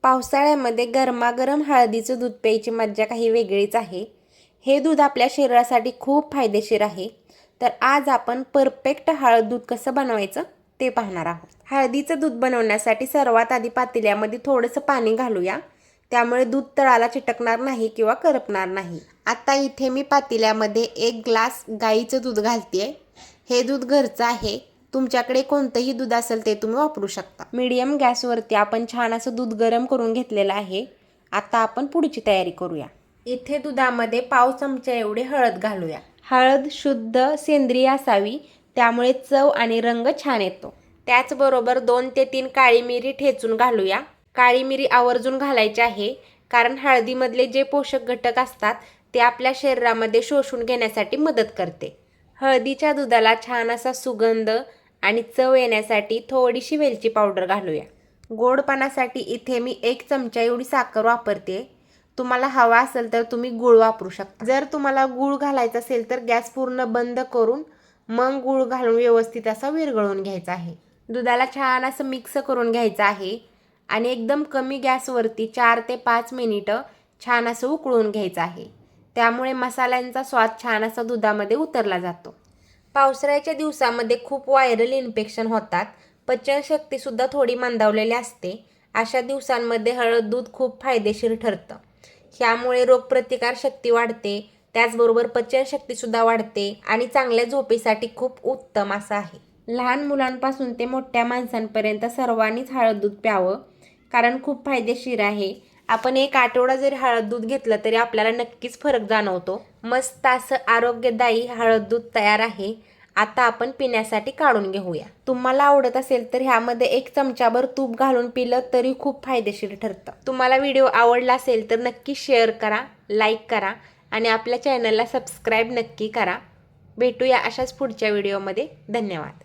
पावसाळ्यामध्ये गरमागरम हळदीचं दूध प्यायची मज्जा काही वेगळीच आहे. हे दूध आपल्या शरीरासाठी खूप फायदेशीर आहे. तर आज आपण परफेक्ट हळद दूध कसं बनवायचं ते पाहणार आहोत. हळदीचं दूध बनवण्यासाठी सर्वात आधी पातेल्यामध्ये थोडंसं पाणी घालूया. त्यामुळे दूध तळाला चिटकणार नाही किंवा करपणार नाही. आता इथे मी पातेल्यामध्ये 1 ग्लास गाईचं दूध घालतेय. हे दूध घरचं आहे. तुमच्याकडे कोणतंही दूध असेल ते तुम्ही वापरू शकता. मीडियम गॅसवरती आपण छान असं दूध गरम करून घेतलेलं आहे. आता आपण पुढची तयारी करूया. इथे दुधामध्ये पाव चमचा एवढे हळद घालूया. हळद शुद्ध सेंद्रिय असावी, त्यामुळे चव आणि रंग छान येतो. त्याचबरोबर 2 ते 3 काळी मिरी ठेचून घालूया. काळी मिरी आवर्जून घालायची आहे, कारण हळदीमधले जे पोषक घटक असतात ते आपल्या शरीरामध्ये शोषून घेण्यासाठी मदत करते. हळदीच्या दुधाला छान असा सुगंध आणि चव येण्यासाठी थोडीशी वेलची पावडर घालूया. गोडपणासाठी इथे मी 1 चमचा एवढी साखर वापरते. तुम्हाला हवा असेल तर तुम्ही गूळ वापरू शकता. जर तुम्हाला गूळ घालायचा असेल तर गॅस पूर्ण बंद करून मग गूळ घालून व्यवस्थित असा विरघळून घ्यायचा आहे. दुधाला छान असं मिक्स करून घ्यायचं आहे आणि एकदम कमी गॅसवरती 4 ते 5 मिनिटं छान असं उकळून घ्यायचं आहे. त्यामुळे मसाल्यांचा स्वाद छान असा दुधामध्ये उतरला जातो. पावसाळ्याच्या दिवसामध्ये खूप व्हायरल इन्फेक्शन होतात. पचनशक्तीसुद्धा थोडी मंदावलेली असते. अशा दिवसांमध्ये हळद दूध खूप फायदेशीर ठरतं. ह्यामुळे रोगप्रतिकार शक्ती वाढते, त्याचबरोबर पचनशक्तीसुद्धा वाढते आणि चांगल्या झोपेसाठी खूप उत्तम असं आहे. लहान मुलांपासून ते मोठ्या माणसांपर्यंत सर्वांनीच हळद दूध प्यावं, कारण खूप फायदेशीर आहे. आपण 1 आठवडा जरी हळद दूध घेतलं तरी आपल्याला नक्कीच फरक जाणवतो. मस्त असं आरोग्यदायी हळद दूध तयार आहे. आता आपण पिण्यासाठी काढून घेऊया. तुम्हाला आवडत असेल तर ह्यामध्ये 1 चमचाभर तूप घालून पिलं तरी खूप फायदेशीर ठरतं. तुम्हाला व्हिडिओ आवडला असेल तर नक्की शेअर करा, लाईक करा आणि आपल्या चॅनलला सबस्क्राईब नक्की करा. भेटूया अशाच पुढच्या व्हिडिओमध्ये. धन्यवाद.